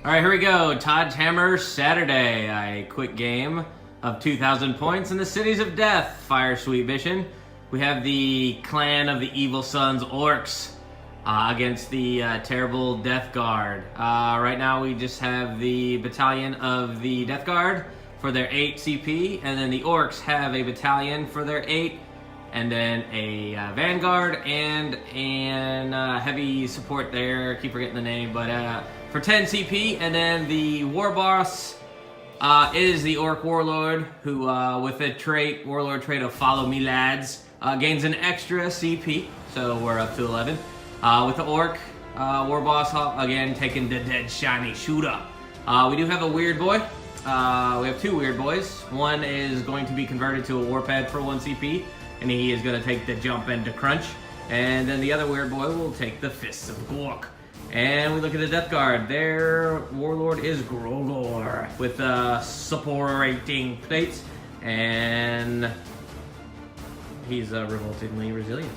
All right, here we go. Todd's Hammer Saturday. A quick game of 2,000 points in the Cities of Death Firesweep mission. We have the clan of the Evil Sons Orks against the terrible Deathguard. Right now we just have the battalion of the Deathguard for their 8 CP, and then the Orks have a battalion for their 8, and then a Vanguard and heavy support there. Keep forgetting the name, but for 10 CP, and then the war boss is the Orc Warlord, who with the Warlord trait of Follow Me Lads, gains an extra CP, so we're up to 11. With the Orc war boss, again, taking the Dead Shiny Shooter. We do have a Weird Boy. We have 2 Weird Boys. One is going to be converted to a Warped for 1 CP, and he is going to take the Jump and the Crunch. And then the other Weird Boy will take the Fists of Gork. And we look at the Deathguard. Their Warlord is Grogor with supporting plates, and he's revoltingly resilient.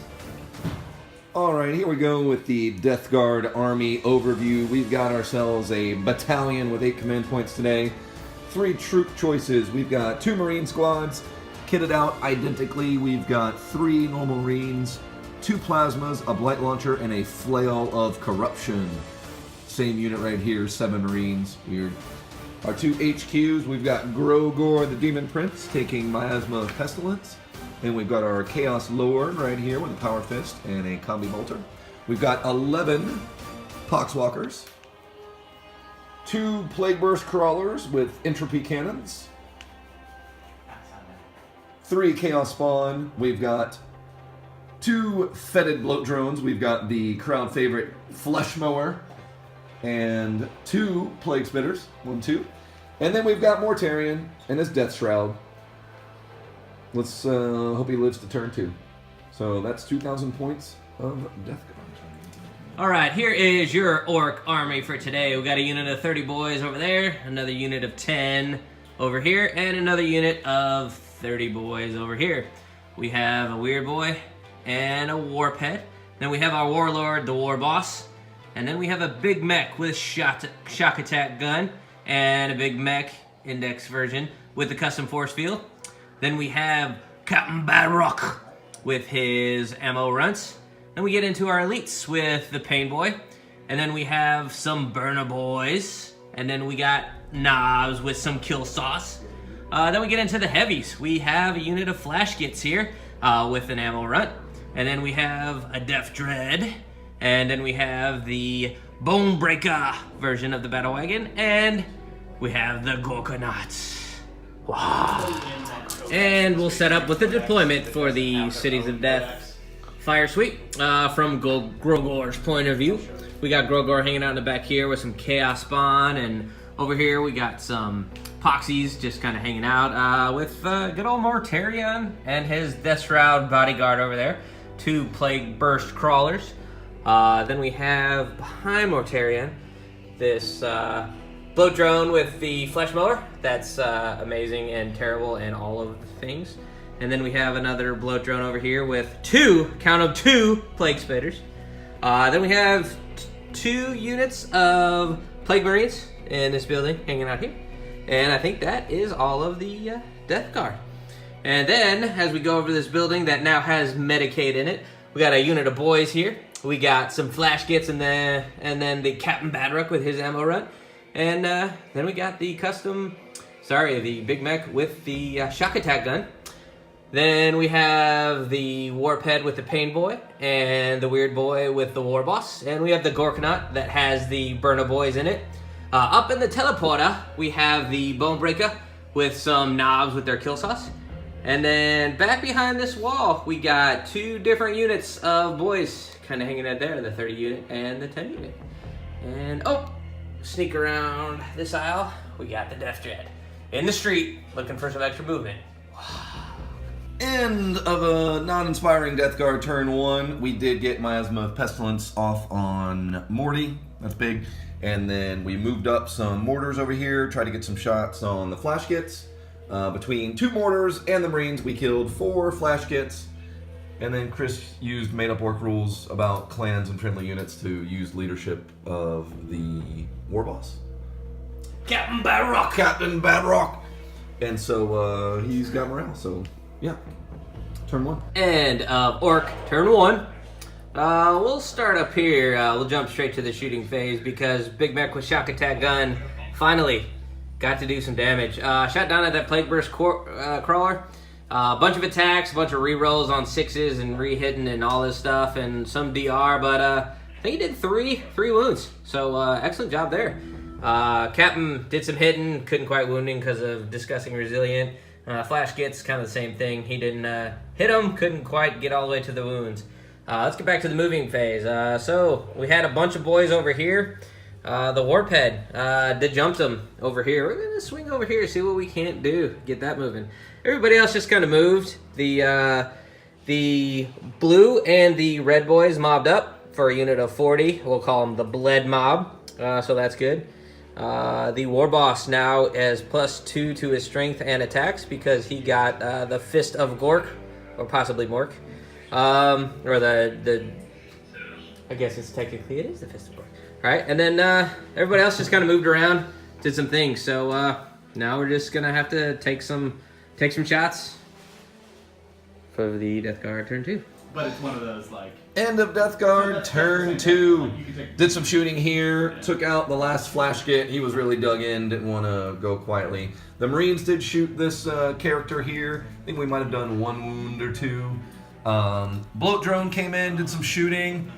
Alright, here we go with the Deathguard Army overview. We've got ourselves a battalion with 8 command points today. 3 troop choices. We've got 2 Marine squads, kitted out identically. We've got 3 normal Marines, 2 plasmas, a blight launcher, and a flail of corruption. Same unit right here, 7 Marines. Weird. Our 2 HQs, we've got Grogor the Demon Prince taking Miasma of Pestilence. And we've got our Chaos Lord right here with a Power Fist and a Combi Bolter. We've got 11 Poxwalkers, 2 Plague Burst Crawlers with Entropy Cannons, 3 Chaos Spawn. We've got 2 Fetid Bloat Drones. We've got the crowd favorite Flesh Mower and 2 Plague Spitters. 1, 2. And then we've got Mortarion and his Death Shroud. Let's hope he lives to turn 2. So that's 2,000 points of Deathguard. All right, here is your Orc army for today. We got a unit of 30 boys over there, another unit of 10 over here, and another unit of 30 boys over here. We have a Weird Boy and a Warped. Then we have our Warlord, the War Boss. And then we have a big mech with shock attack gun and a big mech index version with the custom force field. Then we have Captain Badrock with his ammo runts. Then we get into our elites with the Pain Boy. And then we have some Burner Boys. And then we got Knobs with some Kill Sauce. Then we get into the heavies. We have a unit of Flash Gits here with an ammo runt. And then we have a Death Dread. And then we have the Bone Breaker version of the Battle Wagon. And we have the Gorkonauts. Wow. And we'll set up with the deployment for the Cities of Death Firesweep from Grogor's point of view. We got Grogor hanging out in the back here with some Chaos Spawn, and over here we got some Poxies just kind of hanging out with good old Mortarion and his Death Shroud bodyguard over there. 2 Plague Burst Crawlers. Then we have behind Mortarion this Bloat Drone with the Flesh Mower. That's amazing and terrible and all of the things. And then we have another Bloat Drone over here with 2 Plague Spitters. Then we have 2 units of Plague Marines in this building hanging out here. And I think that is all of the Deathguard. And then, as we go over this building that now has Medicaid in it, we got a unit of boys here. We got some Flash Gits and then the Captain Badrock with his ammo run. And then we got the the Big Mech with the shock attack gun. Then we have the Warped with the Pain Boy and the Weird Boy with the War Boss. And we have the Gorkonaut that has the Burner Boys in it. Up in the teleporter, we have the Bone Breaker with some Knobs with their Kill Sauce. And then back behind this wall, we got 2 different units of boys kind of hanging out there, the 30 unit and the 10 unit. And sneak around this aisle, we got the Death Dread in the street looking for some extra movement. End of a non-inspiring Deathguard turn 1. We did get Miasma of Pestilence off on Morty. That's big. And then we moved up some mortars over here, tried to get some shots on the Flash Gits. Between 2 mortars and the Marines, we killed 4 Flash Gits. And then Chris used made-up orc rules about clans and friendly units to use leadership of the War Boss. Captain Badrock. Captain Badrock. And so he's got morale. So yeah, turn 1. And Orc, turn 1. We'll start up here. We'll jump straight to the shooting phase because Big Mech with shock attack gun finally got to do some damage. Shot down at that Plague Burst crawler. A bunch of attacks, a bunch of rerolls on 6s and re-hitting and all this stuff, and some DR, but I think he did three wounds. So excellent job there. Captain did some hitting, couldn't quite wound him because of discussing resilient. Flash gets kind of the same thing. He didn't hit him, couldn't quite get all the way to the wounds. Let's get back to the moving phase. So we had a bunch of boys over here. The Warp Head did jump them over here. We're going to swing over here, see what we can't do. Get that moving. Everybody else just kind of moved. The blue and the red boys mobbed up for a unit of 40. We'll call them the Bled Mob. So that's good. The War Boss now has +2 to his strength and attacks because he got the Fist of Gork, or possibly Mork. Or the I guess it is the Fist of Gork. Alright, and then everybody else just kind of moved around, did some things. So now we're just going to have to take some shots for the Deathguard turn 2. But it's one of those, like... End of Deathguard, turn 2. Did some shooting here, took out the last flash get. He was really dug in, didn't want to go quietly. The Marines did shoot this character here. I think we might have done 1 wound or 2. Bloat Drone came in, did some shooting.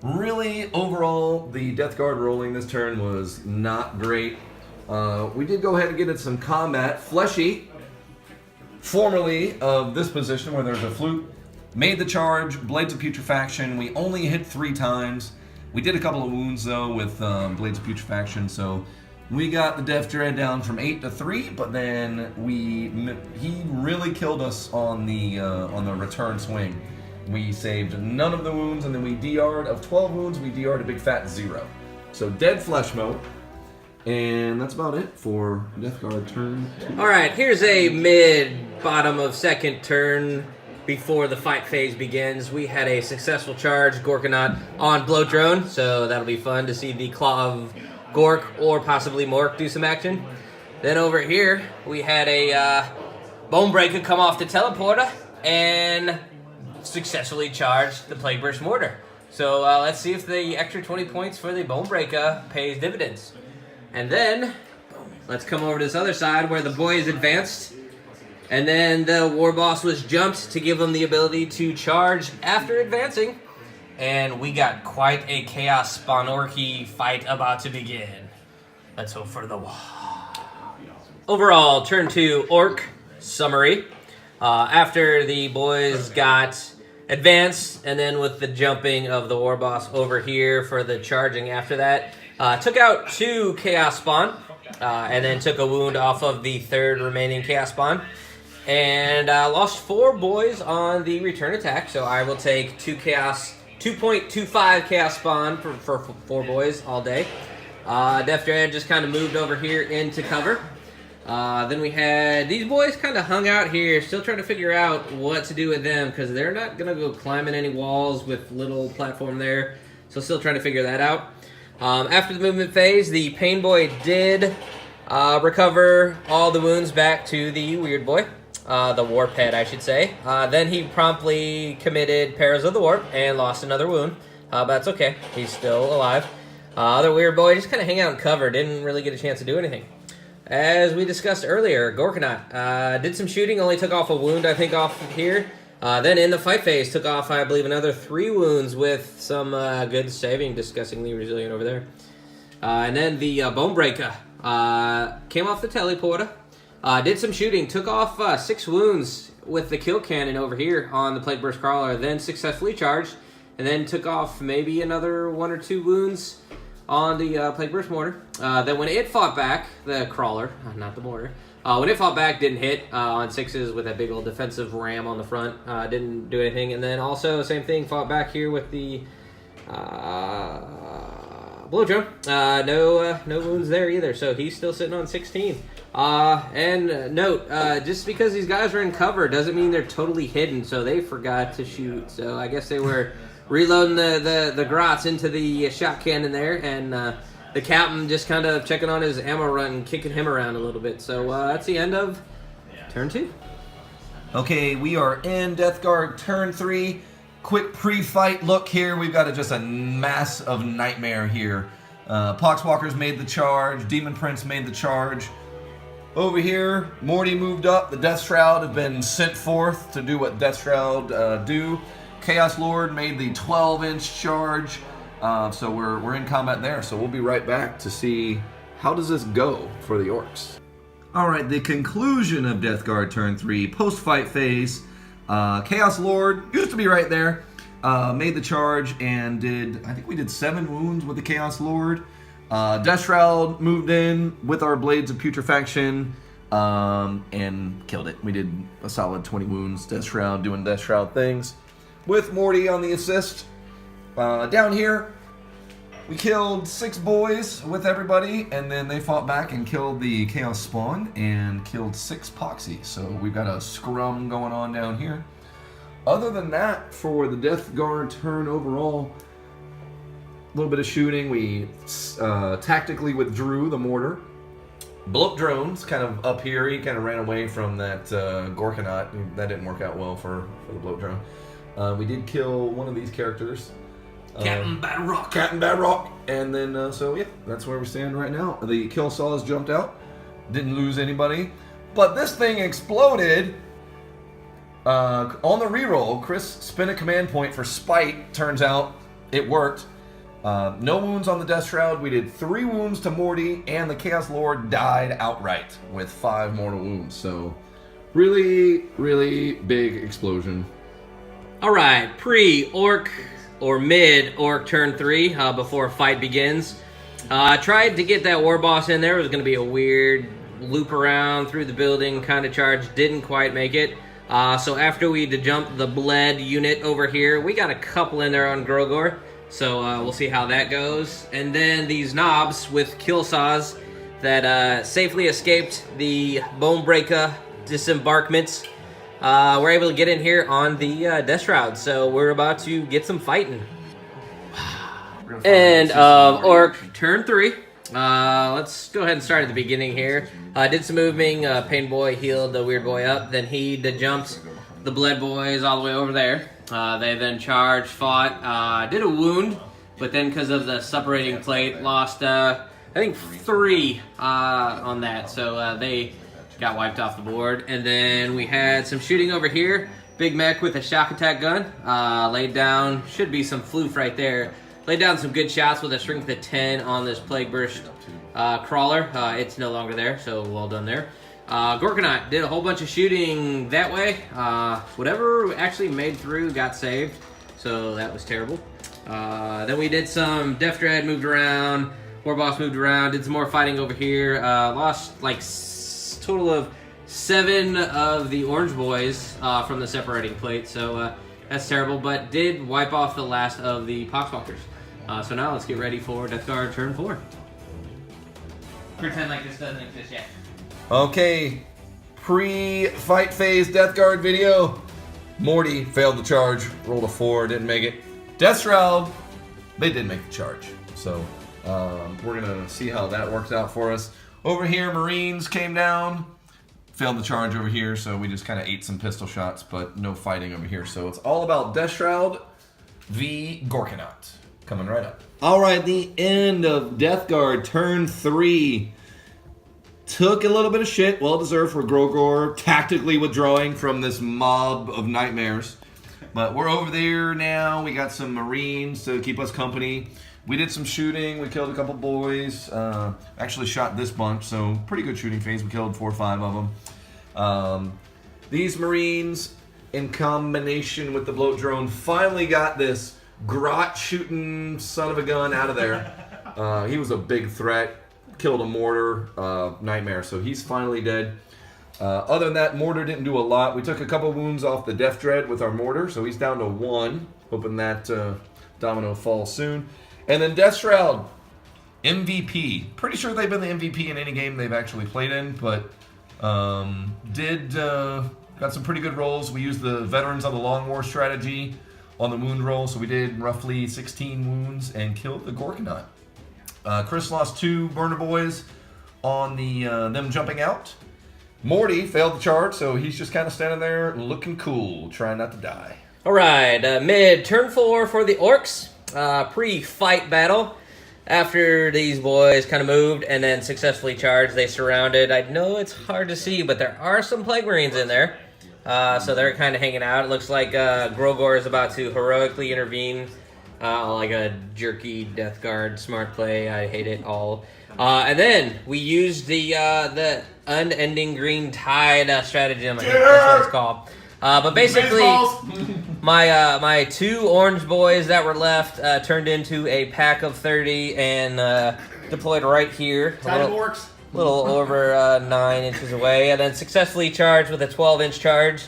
Really, overall, the Deathguard rolling this turn was not great. We did go ahead and get into some combat. Fleshy, formerly of this position where there's a flute, made the charge, Blades of Putrefaction. We only hit 3 times. We did a couple of wounds, though, with Blades of Putrefaction, so we got the Death Dread down from 8 to 3, but then he really killed us on the return swing. We saved none of the wounds, and then we DR'd of 12 wounds, we DR'd a big fat 0. So dead flesh mode. And that's about it for Deathguard turn 2. Alright, here's a mid-bottom of second turn before the fight phase begins. We had a successful charge, Gorkanaut, on Bloat Drone, so that'll be fun to see the Claw of Gork or possibly Mork do some action. Then over here, we had a Bonebreaker come off the teleporter and successfully charged the Plague Burst Mortar. So let's see if the extra 20 points for the Bonebreaker pays dividends. And then, let's come over to this other side where the boys advanced. And then the War Boss was jumped to give them the ability to charge after advancing. And we got quite a Chaos Spawnorky fight about to begin. Let's hope for the wall. Overall, turn 2 Orc summary. After the boys got advanced, and then with the jumping of the War Boss over here for the charging after that, took out 2 Chaos Spawn, and then took a wound off of the 3rd remaining Chaos Spawn, and lost 4 boys on the return attack, so I will take 2.25 Chaos Spawn for 4 boys all day. Death Dread just kind of moved over here into cover. Then we had these boys kind of hung out here, still trying to figure out what to do with them, because they're not going to go climbing any walls with little platform there, so still trying to figure that out. After the movement phase, the Pain Boy did recover all the wounds back to the Weird Boy, the Warp Head, I should say. Then he promptly committed Perils of the Warp and lost another wound, but that's okay, he's still alive. The Weird Boy just kind of hang out in cover, didn't really get a chance to do anything. As we discussed earlier, Gorkanaut did some shooting, only took off a wound, I think, off of here. Then in the fight phase, took off, I believe, another 3 wounds with some good saving, discussing the Resilient over there. And then the Bonebreaker came off the teleporter, did some shooting, took off 6 wounds with the kill cannon over here on the Plague Burst Crawler, then successfully charged, and then took off maybe another 1 or 2 wounds on the Plague Burst Mortar. Then when it fought back, the Crawler, not the Mortar, when it fought back, didn't hit on 6s with that big old defensive ram on the front. Didn't do anything. And then also, same thing, fought back here with the Blow Drone. No wounds there either, so he's still sitting on 16. And note, just because these guys are in cover doesn't mean they're totally hidden, so they forgot to shoot. So I guess they were reloading the grots into the shot cannon there, and the captain just kind of checking on his ammo run and kicking him around a little bit. So that's the end of turn 2. Okay, we are in Deathguard turn 3. Quick pre-fight look here. We've got just a mass of nightmare here. Poxwalkers made the charge. Demon Prince made the charge. Over here, Morty moved up. The Death Shroud have been sent forth to do what Death Shroud do. Chaos Lord made the 12-inch charge. So we're in combat there. So we'll be right back to see how does this go for the Orks. All right, the conclusion of Deathguard turn 3, post-fight phase. Chaos Lord used to be right there. Made the charge and I think we did 7 wounds with the Chaos Lord. Death Shroud moved in with our Blades of Putrefaction and killed it. We did a solid 20 wounds. Death Shroud doing Death Shroud things. With Morty on the assist. Down here, we killed 6 boys with everybody, and then they fought back and killed the Chaos Spawn and killed 6 Poxy. So we've got a scrum going on down here. Other than that, for the Deathguard turn overall, a little bit of shooting. We tactically withdrew the mortar. Bloat drones kind of up here. He kind of ran away from that Gorkanaut. That didn't work out well for the bloat drone. We did kill one of these characters. Captain Badrock. Captain Badrock. And then, so yeah, that's where we stand right now. The kill saws jumped out. Didn't lose anybody. But this thing exploded. On the reroll, Chris spent a command point for Spite. Turns out it worked. No wounds on the Death Shroud. We did 3 wounds to Morty, and the Chaos Lord died outright with 5 mortal wounds. So, really, really big explosion. All right, pre-orc or mid-orc turn 3 before fight begins. Tried to get that war boss in there. It was going to be a weird loop around through the building kind of charge. Didn't quite make it. So after we dejumped the bled unit over here, we got a couple in there on Grogor. So we'll see how that goes. And then these knobs with kill saws that safely escaped the Bonebreaker disembarkments. We're able to get in here on the Death Shroud. So we're about to get some fighting. And Orc turn 3. Let's go ahead and start at the beginning here. Did some moving. Pain Boy healed the Weird Boy up. Then he jumped the Bled Boys all the way over there. They then charged, fought, did a wound, but then because of the separating plate, lost, I think 3 on that. So they got wiped off the board. And then we had some shooting over here. Big mech with a shock attack gun. Laid down, should be some floof right there. Laid down some good shots with a strength of 10 on this Plague Burst crawler. It's no longer there, so well done there. Gorkanaut did a whole bunch of shooting that way. Whatever actually made through got saved, so that was terrible. Then we did some Def Dread, moved around. Warboss moved around, did some more fighting over here. Lost like total of 7 of the Orange Boys from the separating plate, so that's terrible, but did wipe off the last of the Poxwalkers. So now let's get ready for Deathguard turn 4. Pretend like this doesn't exist yet. Okay, pre-fight phase Deathguard video. Morty failed the charge, rolled a 4, didn't make it. Death Shroud, they did make the charge. So we're gonna see how that works out for us. Over here, Marines came down, failed the charge over here, so we just kind of ate some pistol shots, but no fighting over here. So it's all about Death Shroud v. Gorkanaut. Coming right up. All right, the end of Deathguard turn 3. Took a little bit of shit, well deserved for Grogor, tactically withdrawing from this mob of nightmares. But we're over there now. We got some Marines to keep us company. We did some shooting. We killed a couple boys. Actually shot this bunch, so pretty good shooting phase. We killed 4 or 5 of them. These Marines, in combination with the bloat drone, finally got this grot shooting son of a gun out of there. He was a big threat. Killed a mortar nightmare, so he's finally dead. Other than that, mortar didn't do a lot. We took a couple wounds off the Death Dread with our mortar, so he's down to 1. Hoping that domino falls soon. And then Death Shroud, MVP. Pretty sure they've been the MVP in any game they've actually played in, but got some pretty good rolls. We used the Veterans on the Long War strategy on the wound roll, so we did roughly 16 wounds and killed the Gorkanaut. Chris lost 2 burner boys on the them jumping out. Morty failed the charge, so he's just kind of standing there looking cool, trying not to die. All right, mid turn 4 for the Orks. Pre-fight battle. After these boys kind of moved and then successfully charged, they surrounded. I know it's hard to see, but there are some Plague Marines in there. So they're kind of hanging out. It looks like Grogor is about to heroically intervene. Like a jerky Deathguard smart play. I hate it all. And then we used the unending green tide stratagem. I think that's what it's called. But basically, my 2 orange boys that were left turned into a pack of 30 and deployed right here. A little over 9 inches away. And then successfully charged with a 12-inch charge.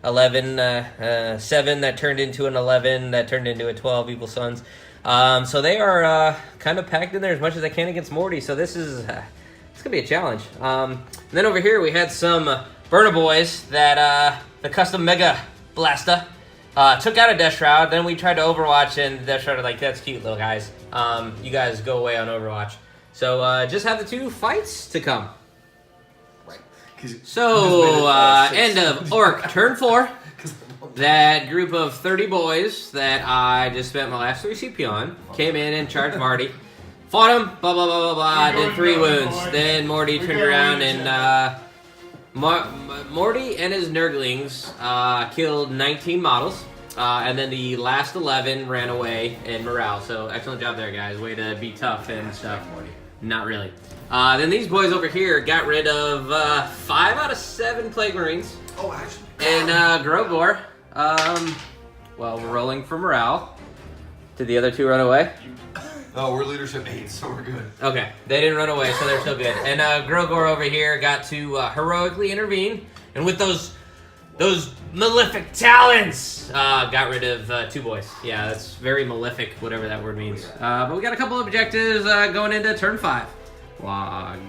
7 that turned into an 11 that turned into a 12 Evil Sons. So they are kind of packed in there as much as I can against Morty. So this is it's gonna be a challenge. And then over here we had some burner boys that the custom Mega Blaster took out a Death Shroud. Then we tried to Overwatch, and the Death Shroud are like, that's cute, little guys. You guys go away on Overwatch. So just have the 2 fights to come. So, end of Orc turn 4. That group of 30 boys that I just spent my last 3 CP on came in and charged Marty. Fought him, blah, blah, blah, blah, blah, did 3 wounds. Then Morty turned around and Morty and his Nurglings killed 19 models. And then the last 11 ran away in morale. So, excellent job there, guys. Way to be tough and stuff. Not really. Then these boys over here got rid of 5 out of 7 Plague Marines. Oh, actually. And Grogor, well, we're rolling for morale. Did the other 2 run away? Oh, we're leadership 8, so we're good. Okay, they didn't run away, so they're still good. And Grogor over here got to heroically intervene, and with those malefic talons, got rid of 2 boys. Yeah, that's very malefic, whatever that word means. But we got a couple of objectives going into turn 5. Log.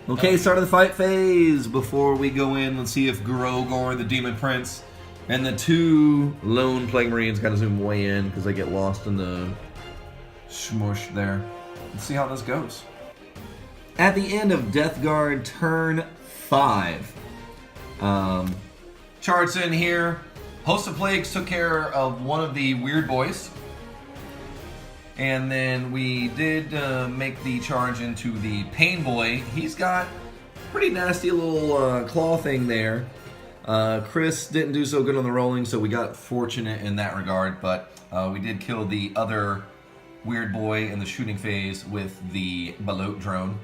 Okay, start of the fight phase. Before we go in, let's see if Grogor, the Demon Prince, and the 2 lone Plague Marines got to zoom way in because they get lost in the smush there. Let's see how this goes. At the end of Deathguard turn 5, charts in here. Host of Plagues took care of one of the weird boys. And then we did make the charge into the Pain Boy. He's got pretty nasty little claw thing there. Chris didn't do so good on the rolling, so we got fortunate in that regard. But we did kill the other weird boy in the shooting phase with the Balot drone.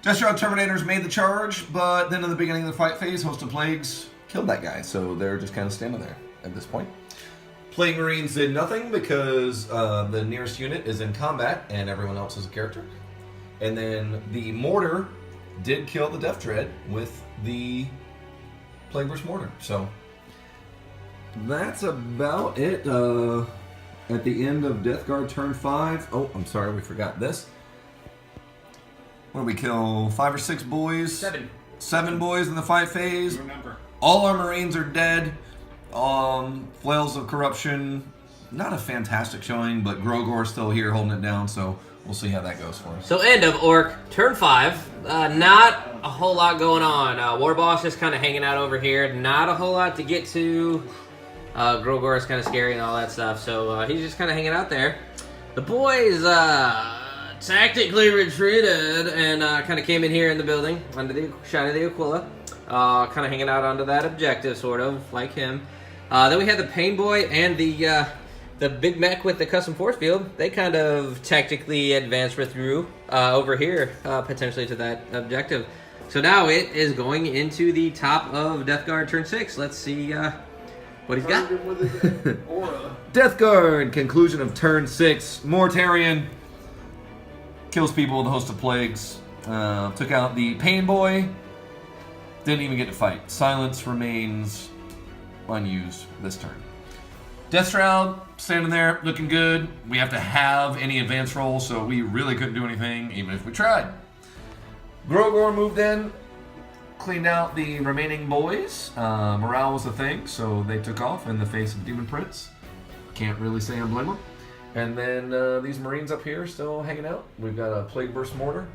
Death Shroud Terminators made the charge, but then in the beginning of the fight phase, Host of Plagues killed that guy. So they're just kind of standing there at this point. Plague Marines did nothing because the nearest unit is in combat and everyone else is a character. And then the Mortar did kill the Death Dread with the Plague vs. Mortar. So that's about it. At the end of Deathguard turn 5. Oh, I'm sorry, we forgot this. What did we kill? 5 or 6 boys? 7. 7 boys in the fight phase. Remember. All our Marines are dead. Flails of Corruption, not a fantastic showing, but Grogor's still here holding it down, so we'll see how that goes for us. So end of Orc, turn 5. Not a whole lot going on. War Boss is kind of hanging out over here. Not a whole lot to get to. Grogor is kind of scary and all that stuff, so he's just kind of hanging out there. The boys tactically retreated and kind of came in here in the building under the shine of the Aquila. Kind of hanging out onto that objective, sort of, like him. Then we had the Pain Boy and the Big Mech with the custom force field. They kind of tactically advanced through over here, potentially to that objective. So now it is going into the top of Deathguard turn 6. Let's see what he's got. Deathguard, conclusion of turn 6. Mortarion kills people with a host of plagues. Took out the Pain Boy. Didn't even get to fight. Silence remains unused this turn. Death Shroud standing there looking good. We have to have any advance rolls, so we really couldn't do anything even if we tried. Grogor moved in, cleaned out the remaining boys. Morale was a thing, so they took off in the face of Demon Prince. Can't really say I blame them. And then these Marines up here still hanging out. We've got a Plague Burst Mortar.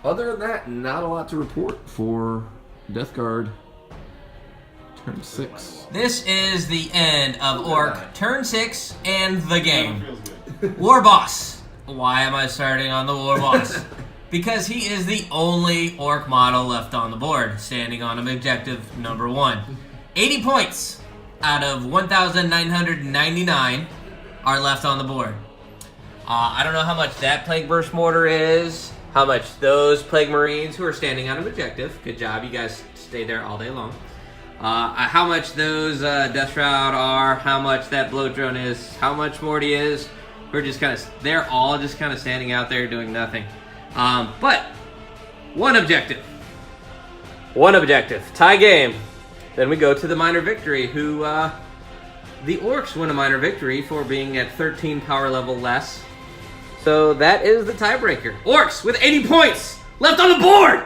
Other than that, not a lot to report for Deathguard. Turn 6. This is the end of Orc turn 6 and the game. Feels good. War Boss. Why am I starting on the War Boss? Because he is the only Orc model left on the board, standing on objective number 1. 80 points out of 1,999 are left on the board. I don't know how much that Plague Burst Mortar is, how much those Plague Marines who are standing on an objective, good job, you guys stay there all day long, how much those Death Shroud are, how much that Bloat Drone is, how much Morty is. We're just kind of, they're all just kind of standing out there doing nothing. But one objective, tie game. Then we go to the minor victory, who the Orcs win a minor victory for being at 13 power level less. So that is the tiebreaker. Orcs with 80 points left on the board.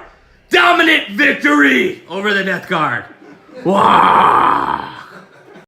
Dominant victory over the Deathguard. Wow.